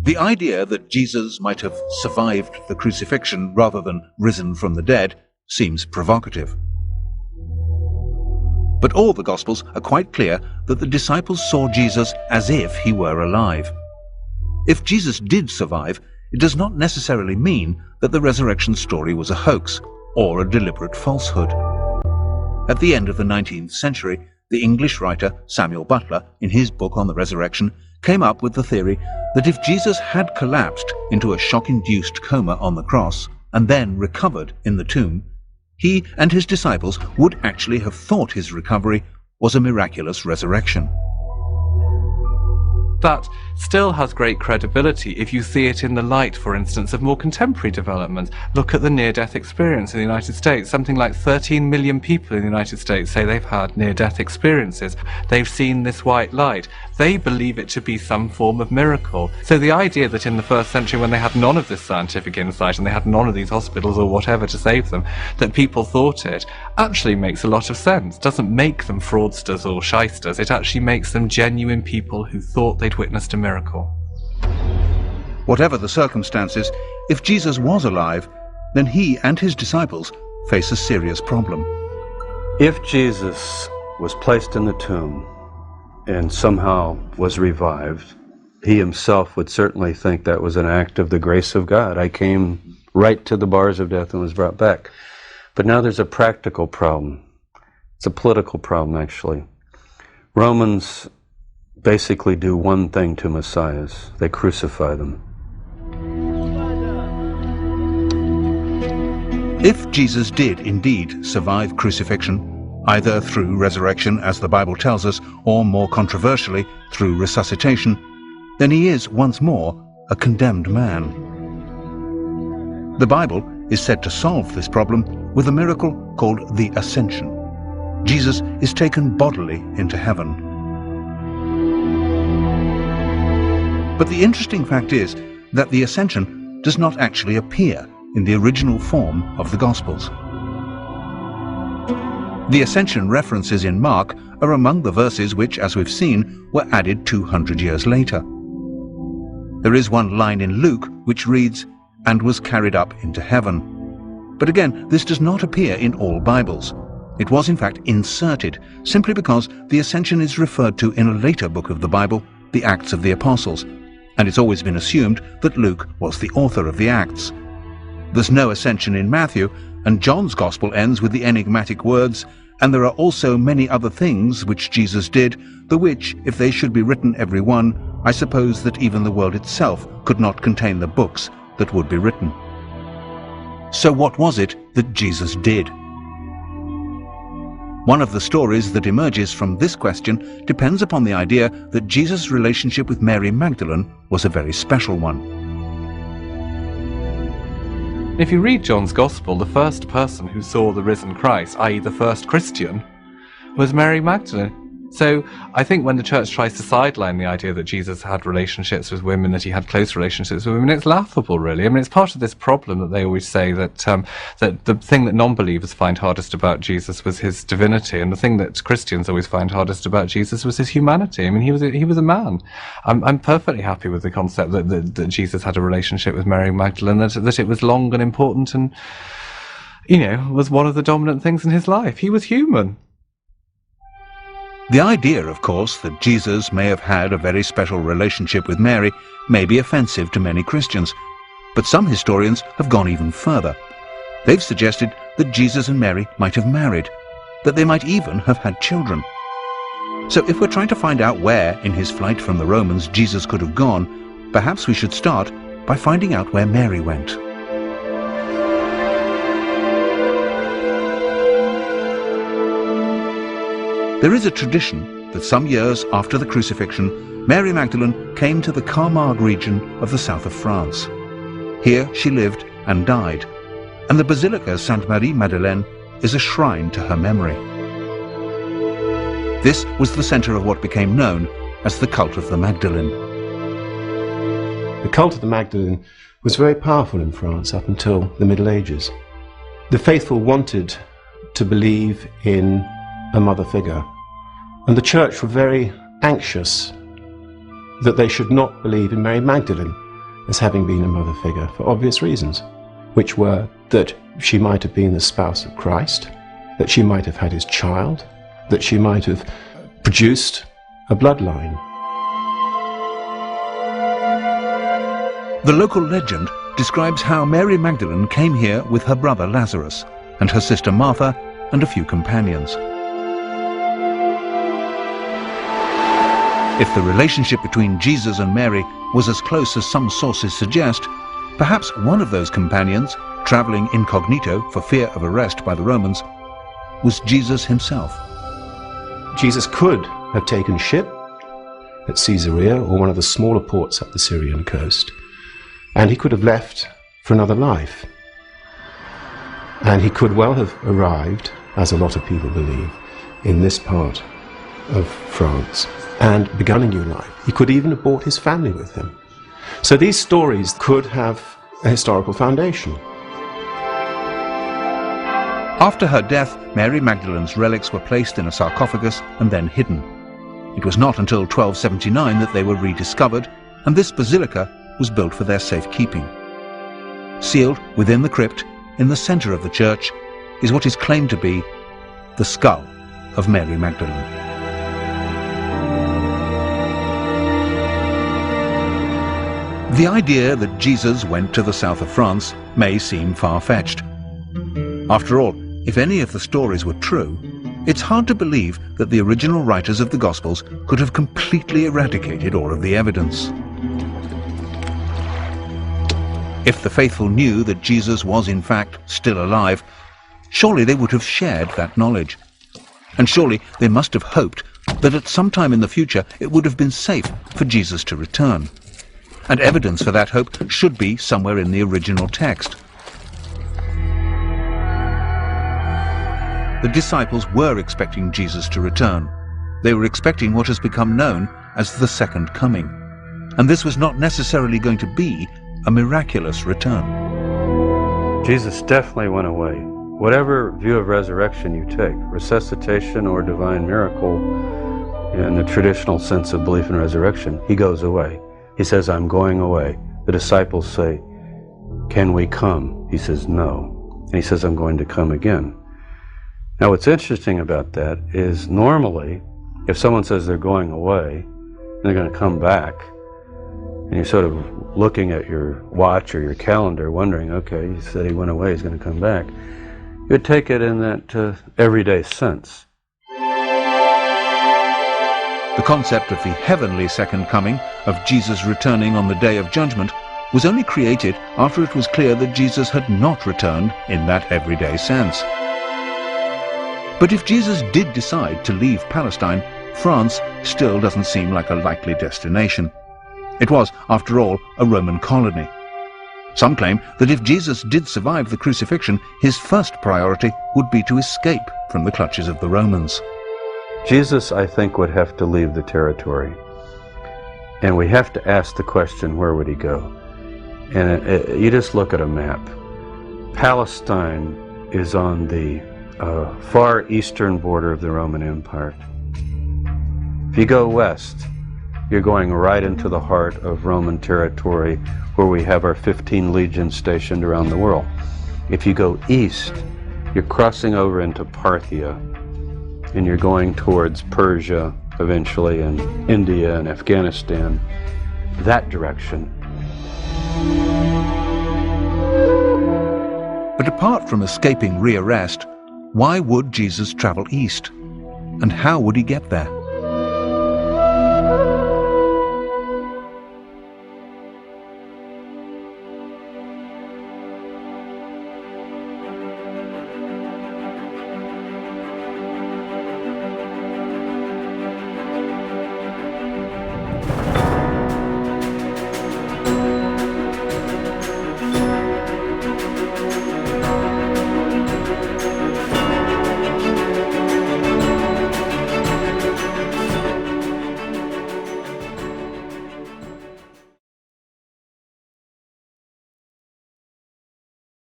The idea that Jesus might have survived the crucifixion rather than risen from the dead seems provocative. But all the Gospels are quite clear that the disciples saw Jesus as if he were alive. If Jesus did survive, it does not necessarily mean that the resurrection story was a hoax or a deliberate falsehood. At the end of the 19th century, the English writer Samuel Butler, in his book on the resurrection, came up with the theory that if Jesus had collapsed into a shock-induced coma on the cross and then recovered in the tomb, he and his disciples would actually have thought his recovery was a miraculous resurrection. That still has great credibility if you see it in the light, for instance, of more contemporary developments. Look at the near-death experience in the United States. Something like 13 million people in the United States say they've had near-death experiences. They've seen this white light. They believe it to be some form of miracle. So the idea that in the first century, when they had none of this scientific insight and they had none of these hospitals or whatever to save them, that people thought it, actually makes a lot of sense. Doesn't make them fraudsters or shysters. It actually makes them genuine people who thought they'd witnessed a miracle. Whatever the circumstances, if Jesus was alive, then he and his disciples face a serious problem. If Jesus was placed in the tomb and somehow was revived, he himself would certainly think that was an act of the grace of God. I came right to the bars of death and was brought back. But now there's a practical problem. It's a political problem, actually. Romans basically do one thing to messiahs. They crucify them. If Jesus did indeed survive crucifixion, either through resurrection, as the Bible tells us, or more controversially, through resuscitation, then he is once more a condemned man. The Bible is said to solve this problem with a miracle called the ascension. Jesus is taken bodily into heaven. But the interesting fact is that the ascension does not actually appear in the original form of the Gospels. The ascension references in Mark are among the verses which, as we've seen, were added 200 years later. There is one line in Luke which reads, "and was carried up into heaven." But again, this does not appear in all Bibles. It was in fact inserted, simply because the ascension is referred to in a later book of the Bible, the Acts of the Apostles, and it's always been assumed that Luke was the author of the Acts. There's no ascension in Matthew, and John's Gospel ends with the enigmatic words, "and there are also many other things which Jesus did, the which, if they should be written every one, I suppose that even the world itself could not contain the books that would be written." So what was it that Jesus did? One of the stories that emerges from this question depends upon the idea that Jesus' relationship with Mary Magdalene was a very special one. If you read John's Gospel, the first person who saw the risen Christ, i.e. the first Christian, was Mary Magdalene. So I think when the church tries to sideline the idea that Jesus had relationships with women, that he had close relationships with women, it's laughable, really. I mean, it's part of this problem that they always say that that the thing that non-believers find hardest about Jesus was his divinity, and the thing that Christians always find hardest about Jesus was his humanity. I mean, he was a man. I'm perfectly happy with the concept that Jesus had a relationship with Mary Magdalene, that it was long and important and, was one of the dominant things in his life. He was human. The idea, of course, that Jesus may have had a very special relationship with Mary may be offensive to many Christians, but some historians have gone even further. They've suggested that Jesus and Mary might have married, that they might even have had children. So if we're trying to find out where, in his flight from the Romans, Jesus could have gone, perhaps we should start by finding out where Mary went. There is a tradition that some years after the crucifixion, Mary Magdalene came to the Camargue region of the south of France. Here she lived and died, and the Basilica Sainte Marie Madeleine is a shrine to her memory. This was the center of what became known as the cult of the Magdalene. The cult of the Magdalene was very powerful in France up until the Middle Ages. The faithful wanted to believe in a mother figure, and the church were very anxious that they should not believe in Mary Magdalene. as having been a mother figure for obvious reasons, which were that she might have been the spouse of Christ, that she might have had his child, that she might have produced a bloodline. The local legend describes how Mary Magdalene came here with her brother Lazarus and her sister Martha and a few companions. If the relationship between Jesus and Mary was as close as some sources suggest, perhaps one of those companions, traveling incognito for fear of arrest by the Romans, was Jesus himself. Jesus could have taken ship at Caesarea or one of the smaller ports up the Syrian coast, and he could have left for another life. And he could well have arrived, as a lot of people believe, in this part of France and begun a new life. He could even have brought his family with him. So these stories could have a historical foundation. After her death, Mary Magdalene's relics were placed in a sarcophagus and then hidden. It was not until 1279 that they were rediscovered, and this basilica was built for their safekeeping. Sealed within the crypt, in the centre of the church, is what is claimed to be the skull of Mary Magdalene. The idea that Jesus went to the south of France may seem far-fetched. After all, if any of the stories were true, it's hard to believe that the original writers of the Gospels could have completely eradicated all of the evidence. If the faithful knew that Jesus was in fact still alive, surely they would have shared that knowledge. And surely they must have hoped that at some time in the future it would have been safe for Jesus to return. And evidence for that hope should be somewhere in the original text. The disciples were expecting Jesus to return. They were expecting what has become known as the second coming. And this was not necessarily going to be a miraculous return. Jesus definitely went away. Whatever view of resurrection you take, resuscitation or divine miracle, in the traditional sense of belief in resurrection, he goes away. He says, I'm going away. The disciples say, can we come? He says, no. And he says, I'm going to come again. Now what's interesting about that is normally, if someone says they're going away, and they're going to come back, and you're sort of looking at your watch or your calendar wondering, okay, he said he went away, he's going to come back, you would take it in that everyday sense. The concept of the heavenly second coming, of Jesus returning on the day of judgment, was only created after it was clear that Jesus had not returned in that everyday sense. But if Jesus did decide to leave Palestine, France still doesn't seem like a likely destination. It was, after all, a Roman colony. Some claim that if Jesus did survive the crucifixion, his first priority would be to escape from the clutches of the Romans. Jesus, I think, would have to leave the territory. And we have to ask the question, where would he go? And you just look at a map. Palestine is on the far eastern border of the Roman Empire. If you go west, you're going right into the heart of Roman territory, where we have our 15 legions stationed around the world. If you go east, you're crossing over into Parthia, and you're going towards Persia eventually, and India and Afghanistan, that direction. But apart from escaping rearrest, why would Jesus travel east? And how would he get there?